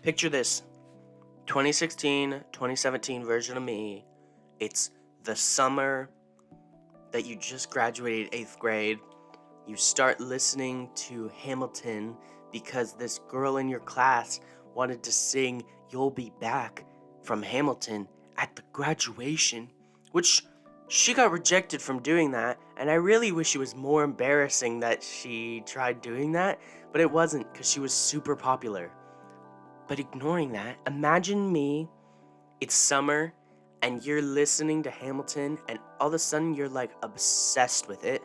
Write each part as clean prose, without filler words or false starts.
Picture this 2016, 2017 version of me. It's the summer that you just graduated 8th grade. You start listening to Hamilton because this girl in your class wanted to sing You'll Be Back from Hamilton at the graduation, which she got rejected from doing that, and I really wish it was more embarrassing that she tried doing that, but it wasn't because she was super popular. But ignoring that, imagine me, it's summer, and you're listening to Hamilton, and all of a sudden you're like obsessed with it,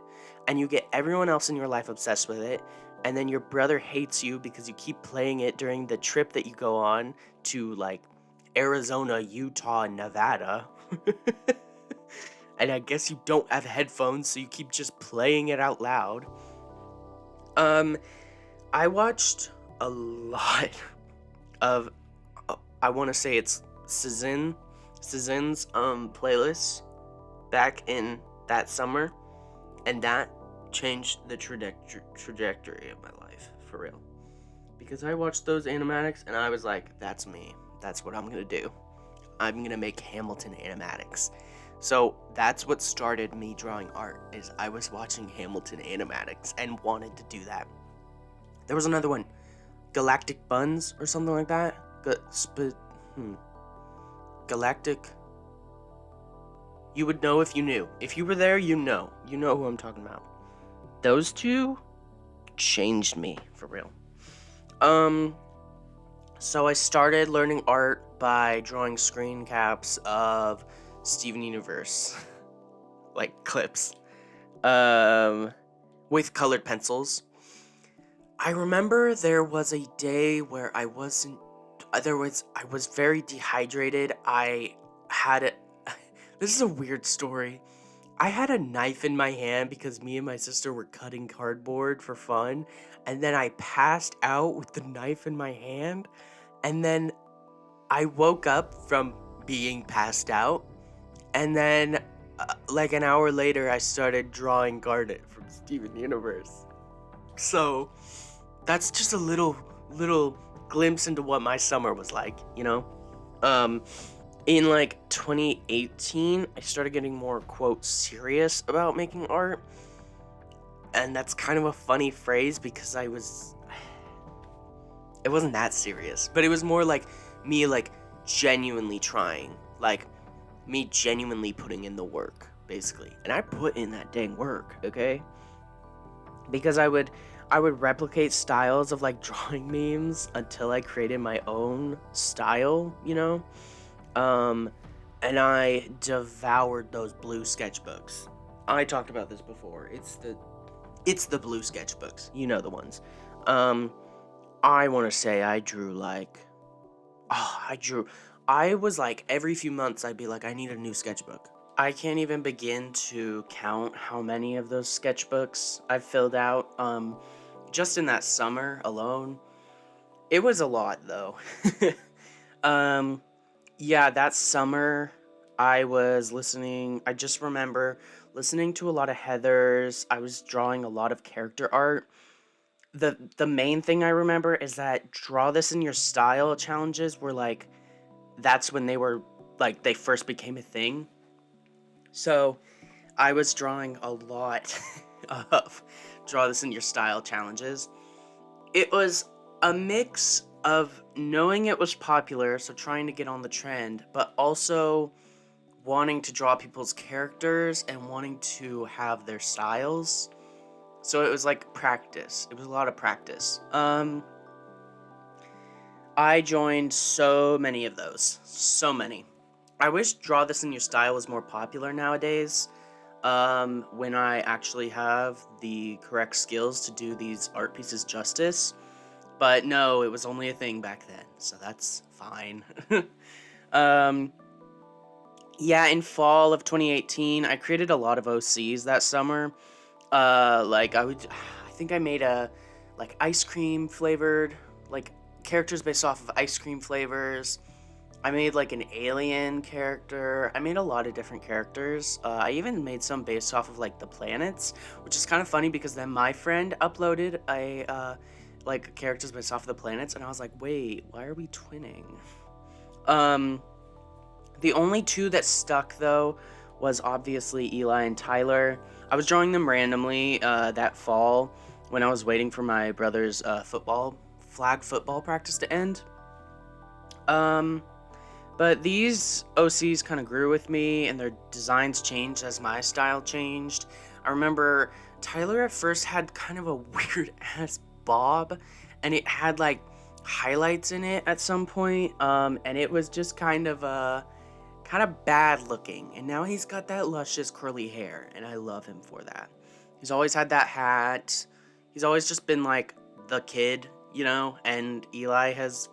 and you get everyone else in your life obsessed with it, and then your brother hates you because you keep playing it during the trip that you go on to like Arizona, Utah, and Nevada. And I guess you don't have headphones, so you keep just playing it out loud. Um, I watched a lot of, I want to say it's Season's playlist back in that summer, and that changed the trajectory of my life, for real. Because I watched those animatics, and I was like, that's me. That's what I'm gonna do. I'm gonna make Hamilton animatics. So that's what started me drawing art, is I was watching Hamilton animatics and wanted to do that. There was another one, Galactic Buns or something like that. Galactic. You would know if you knew. If you were there, you know. You know who I'm talking about. Those two changed me, for real. So I started learning art by drawing screen caps of Steven Universe, like clips, with colored pencils. I remember there was a day where I was very dehydrated. This is a weird story. I had a knife in my hand because me and my sister were cutting cardboard for fun, and then I passed out with the knife in my hand, and then I woke up from being passed out, and then like an hour later I started drawing Garnet from Steven Universe. So that's just a little glimpse into what my summer was like, you know? In like 2018, I started getting more, quote, serious about making art. And that's kind of a funny phrase because it wasn't that serious, but it was more like me like genuinely trying, like me genuinely putting in the work, basically. And I put in that dang work, okay? Because I would replicate styles of like drawing memes until I created my own style, you know? And I devoured those blue sketchbooks. I talked about this before. It's the blue sketchbooks. You know the ones. I want to say I drew like, I was like, every few months I'd be like, I need a new sketchbook. I can't even begin to count how many of those sketchbooks I've filled out, just in that summer alone. It was a lot, though. Yeah, that summer, I just remember listening to a lot of Heathers. I was drawing a lot of character art. The main thing I remember is that draw this in your style challenges were like, that's when they were, like, they first became a thing. So, I was drawing a lot of draw this in your style challenges. It was a mix of knowing it was popular, so trying to get on the trend, but also wanting to draw people's characters and wanting to have their styles. So it was like practice. It was a lot of practice. I joined so many of those. So many. I wish Draw This in Your Style was more popular nowadays. When I actually have the correct skills to do these art pieces justice. But no, it was only a thing back then, so that's fine. Yeah, in fall of 2018, I created a lot of OCs that summer. I think I made a, like, ice cream flavored, like, characters based off of ice cream flavors. I made, like, an alien character. I made a lot of different characters. I even made some based off of, like, the planets, which is kind of funny because then my friend uploaded like characters based off of the planets, and I was like, wait, why are we twinning? Um, the only two that stuck though was obviously Eli and Tyler. I was drawing them randomly that fall when I was waiting for my brother's flag football practice to end. But these OCs kind of grew with me, and their designs changed as my style changed. I remember Tyler at first had kind of a weird ass bob, and it had like highlights in it at some point, and it was just kind of bad looking. And now he's got that luscious curly hair, and I love him for that. He's always had that hat. He's always just been like the kid, you know. And Eli's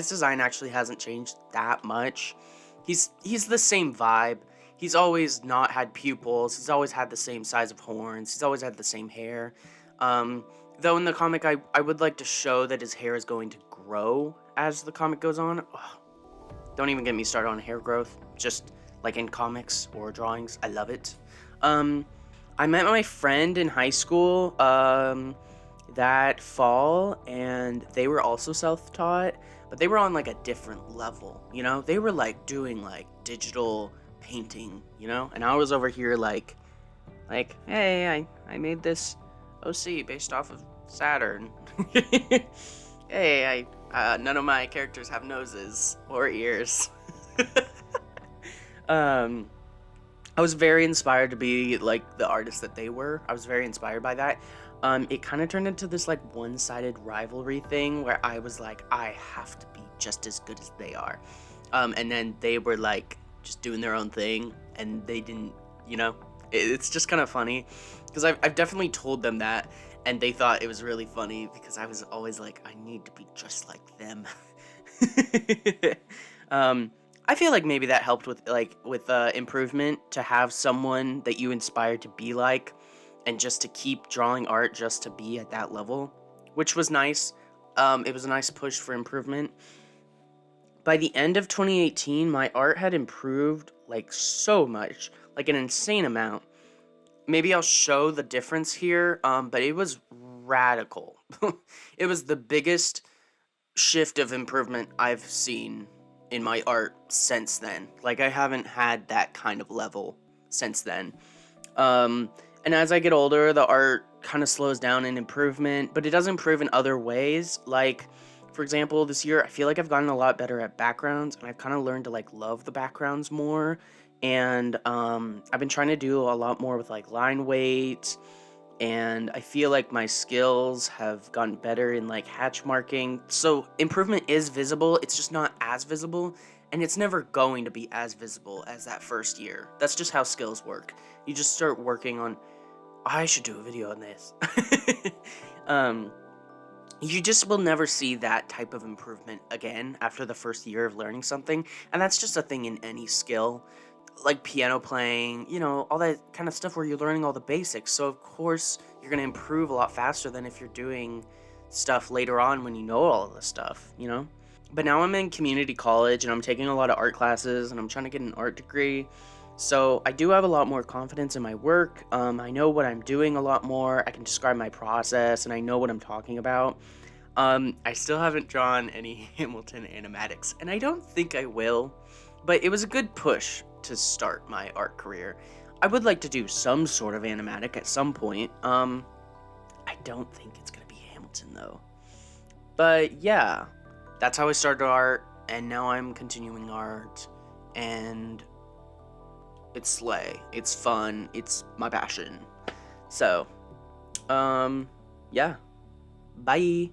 design actually hasn't changed that much. He's the same vibe. He's always not had pupils. He's always had the same size of horns. He's always had the same hair. Though in the comic, I would like to show that his hair is going to grow as the comic goes on. Ugh. Don't even get me started on hair growth. Just like in comics or drawings. I love it. I met my friend in high school that fall, and they were also self-taught, but they were on like a different level, you know? They were like doing like digital painting, you know? And I was over here like, hey, I made this OC based off of Saturn. Hey, none of my characters have noses or ears. I was very inspired to be like the artist that they were. I was very inspired by that. It kind of turned into this like one-sided rivalry thing where I was like, I have to be just as good as they are. And then they were like just doing their own thing, and they didn't, you know, it's just kind of funny because I've definitely told them that, and they thought it was really funny because I was always like, I need to be just like them. I feel like maybe that helped with improvement, to have someone that you inspire to be like, and just to keep drawing art just to be at that level, which was nice. It was a nice push for improvement. By the end of 2018, my art had improved like so much, like an insane amount. Maybe I'll show the difference here, but it was radical. It was the biggest shift of improvement I've seen in my art since then. Like, I haven't had that kind of level since then. And as I get older, the art kind of slows down in improvement, but it does improve in other ways. Like, for example, this year, I feel like I've gotten a lot better at backgrounds, and I've kind of learned to, like, love the backgrounds more. And, I've been trying to do a lot more with, like, line weight, and I feel like my skills have gotten better in, like, hatch marking. So, improvement is visible, it's just not as visible, and it's never going to be as visible as that first year. That's just how skills work. You just start working on... I should do a video on this. You just will never see that type of improvement again after the first year of learning something. And that's just a thing in any skill. Like piano playing, you know, all that kind of stuff where you're learning all the basics. So, of course, you're going to improve a lot faster than if you're doing stuff later on when you know all of the stuff, you know? But now I'm in community college, and I'm taking a lot of art classes, and I'm trying to get an art degree. So I do have a lot more confidence in my work. I know what I'm doing a lot more. I can describe my process, and I know what I'm talking about. I still haven't drawn any Hamilton animatics, and I don't think I will. But it was a good push to start my art career. I would like to do some sort of animatic at some point. I don't think it's gonna be Hamilton though. But yeah, that's how I started art, and now I'm continuing art, and it's slay. It's fun. It's my passion. So, yeah. Bye.